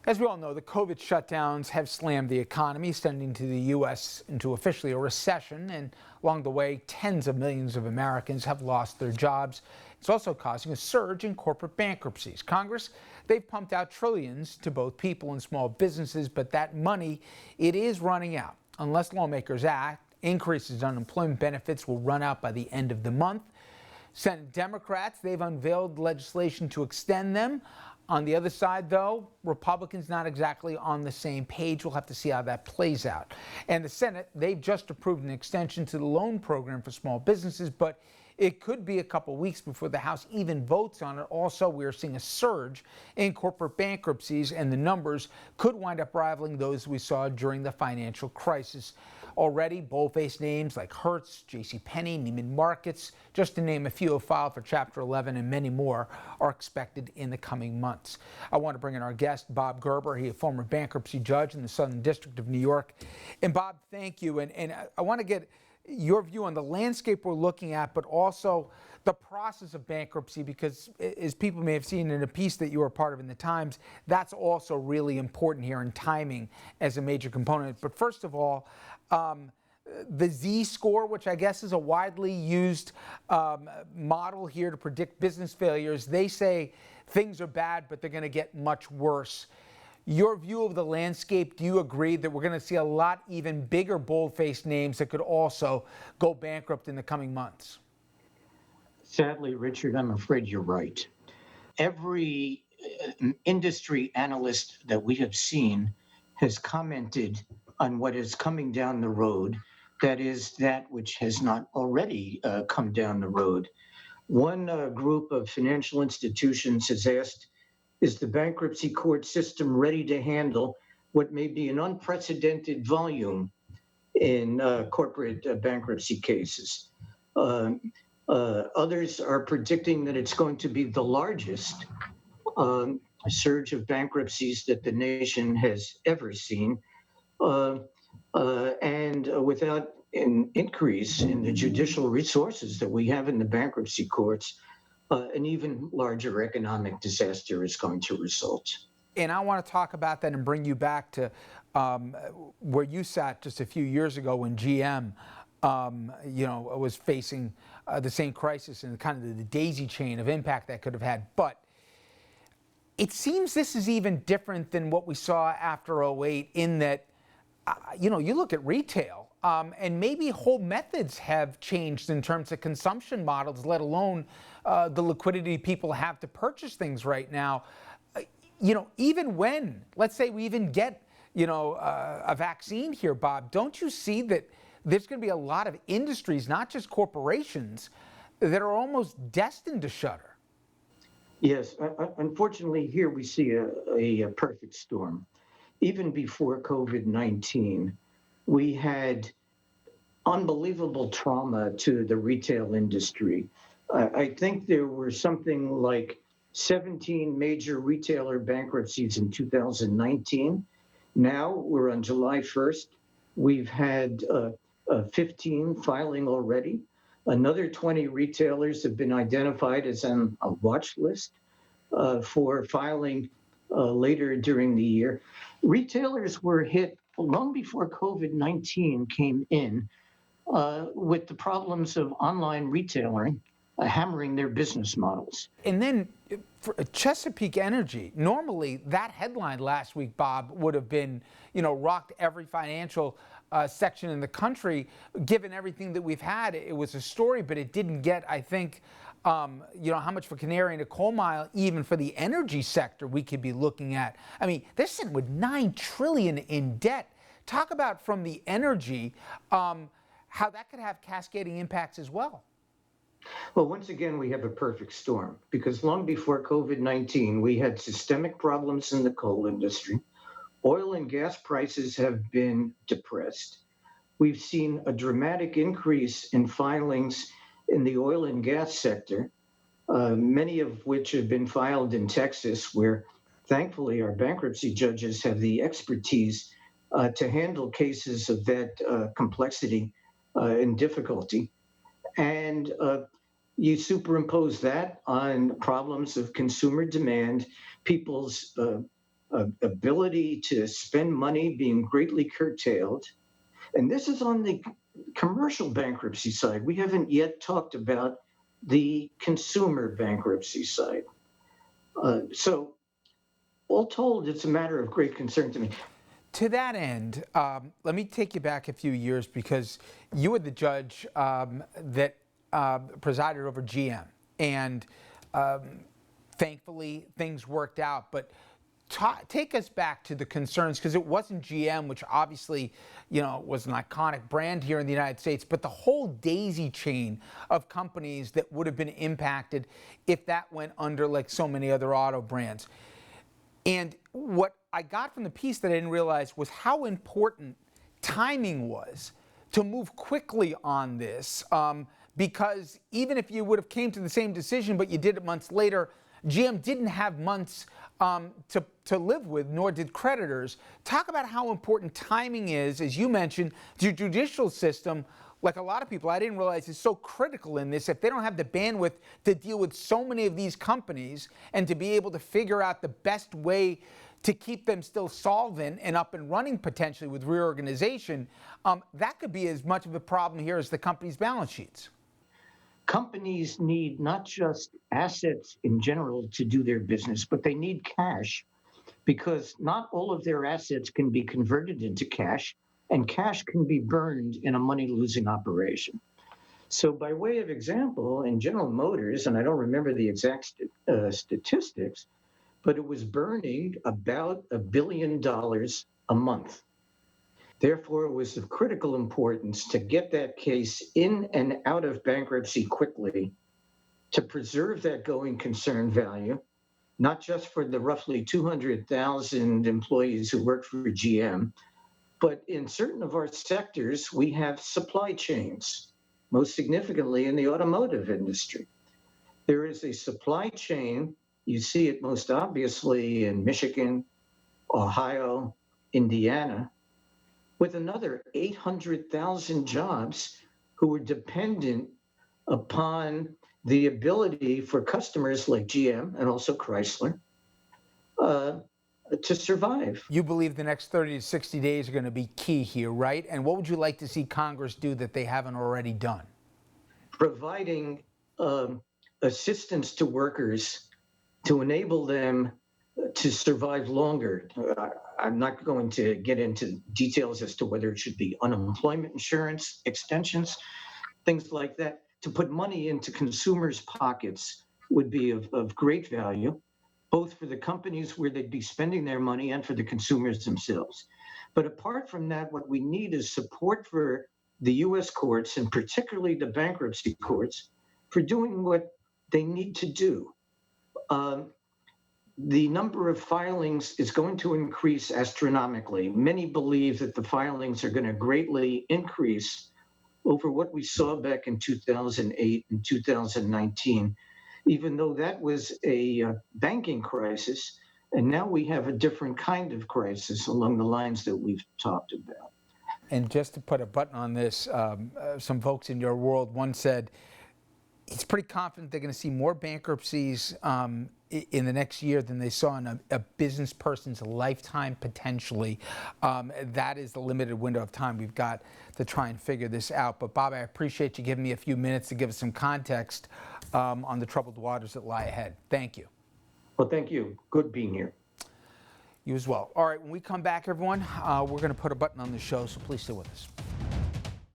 As we all know, the COVID shutdowns have slammed the economy, sending to the U.S. into officially a recession. And along the way, tens of millions of Americans have lost their jobs. It's also causing a surge in corporate bankruptcies. Congress, they've pumped out trillions to both people and small businesses, but that money, it is running out. Unless lawmakers act, increases in unemployment benefits will run out by the end of the month. Senate Democrats, they've unveiled legislation to extend them. On the other side, though, Republicans not exactly on the same page. We'll have to see how that plays out. And the Senate, they've just approved an extension to the loan program for small businesses, but it could be a couple weeks before the House even votes on it. Also, we're seeing a surge in corporate bankruptcies, and the numbers could wind up rivaling those we saw during the financial crisis. Already, bold-faced names like Hertz, JCPenney, Neiman Marcus, just to name a few, have filed for Chapter 11, and many more are expected in the coming months. I want to bring in our guest, Bob Gerber. He is a former bankruptcy judge in the Southern District of New York. And Bob, thank you. And I want to get your view on the landscape we're looking at, but also the process of bankruptcy, because as people may have seen in a piece that you were part of in the Times, that's also really important here, in timing as a major component. But first of all, the Z-score, which I guess is a widely used model here to predict business failures, they say things are bad, but they're going to get much worse. Your view of the landscape, do you agree that we're going to see a lot even bigger bold-faced names that could also go bankrupt in the coming months? Sadly, Richard, I'm afraid you're right. Every industry analyst that we have seen has commented on what is coming down the road, that is, that which has not already come down the road. One group of financial institutions has asked, is the bankruptcy court system ready to handle what may be an unprecedented volume in corporate bankruptcy cases? Others are predicting that it's going to be the largest surge of bankruptcies that the nation has ever seen, and without an increase in the judicial resources that we have in the bankruptcy courts, an even larger economic disaster is going to result. And I want to talk about that and bring you back to where you sat just a few years ago when GM was facing the same crisis and kind of the daisy chain of impact that could have had. But it seems this is even different than what we saw after '08 in that, you look at retail and maybe whole methods have changed in terms of consumption models, let alone the liquidity people have to purchase things right now. Even when, let's say we even get, a vaccine here, Bob, don't you see that there's going to be a lot of industries, not just corporations, that are almost destined to shutter? Yes, unfortunately, here we see a perfect storm. Even before COVID-19, we had unbelievable trauma to the retail industry. I think there were something like 17 major retailer bankruptcies in 2019. Now we're on July 1st. We've had 15 filing already. Another 20 retailers have been identified as on a watch list for filing later during the year. Retailers were hit long before COVID-19 came in with the problems of online retailing hammering their business models. And then for Chesapeake Energy, normally that headline last week, Bob, would have been, rocked every financial section in the country. Given everything that we've had, it was a story, but it didn't get, I think, how much for canary in a coal mile, even for the energy sector we could be looking at. I mean, they're sitting with $9 trillion in debt. Talk about, from the energy, how that could have cascading impacts as well. Well, once again, we have a perfect storm, because long before COVID-19, we had systemic problems in the coal industry. Oil and gas prices have been depressed. We've seen a dramatic increase in filings in the oil and gas sector, many of which have been filed in Texas, where thankfully our bankruptcy judges have the expertise to handle cases of that complexity and difficulty. And you superimpose that on problems of consumer demand, people's ability to spend money being greatly curtailed. And this is on the commercial bankruptcy side. We haven't yet talked about the consumer bankruptcy side. So, all told, it's a matter of great concern to me. To that end, let me take you back a few years because you were the judge that presided over GM, and thankfully things worked out. But take us back to the concerns, because it wasn't GM, which obviously, was an iconic brand here in the United States, but the whole daisy chain of companies that would have been impacted if that went under, like so many other auto brands. And what I got from the piece that I didn't realize was how important timing was to move quickly on this, because even if you would have came to the same decision, but you did it months later, GM didn't have months to live with, nor did creditors. Talk about how important timing is, as you mentioned, the judicial system. Like a lot of people, I didn't realize is so critical in this. If they don't have the bandwidth to deal with so many of these companies and to be able to figure out the best way to keep them still solvent and up and running potentially with reorganization, that could be as much of a problem here as the company's balance sheets. Companies need not just assets in general to do their business, but they need cash, because not all of their assets can be converted into cash, and cash can be burned in a money-losing operation. So by way of example, in General Motors, and I don't remember the exact statistics, but it was burning about $1 billion a month. Therefore, it was of critical importance to get that case in and out of bankruptcy quickly, to preserve that going concern value, not just for the roughly 200,000 employees who work for GM, but in certain of our sectors, we have supply chains, most significantly in the automotive industry. There is a supply chain, you see it most obviously in Michigan, Ohio, Indiana, with another 800,000 jobs who are dependent upon the ability for customers like GM and also Chrysler to survive. You believe the next 30 to 60 days are going to be key here, right? And what would you like to see Congress do that they haven't already done? Providing assistance to workers to enable them to survive longer. I'm not going to get into details as to whether it should be unemployment insurance, extensions, things like that. To put money into consumers' pockets would be of great value, both for the companies where they'd be spending their money and for the consumers themselves. But apart from that, what we need is support for the US courts, and particularly the bankruptcy courts, for doing what they need to do. The number of filings is going to increase astronomically. Many believe that the filings are going to greatly increase over what we saw back in 2008 and 2019, even though that was a banking crisis. And now we have a different kind of crisis along the lines that we've talked about. And just to put a button on this, some folks in your world once said, he's pretty confident they're going to see more bankruptcies in the next year than they saw in a business person's lifetime, potentially. That is the limited window of time we've got to try and figure this out. But Bob, I appreciate you giving me a few minutes to give us some context on the troubled waters that lie ahead. Thank you. Well, thank you. Good being here. You as well. All right, when we come back, everyone, we're going to put a button on the show, so please stay with us.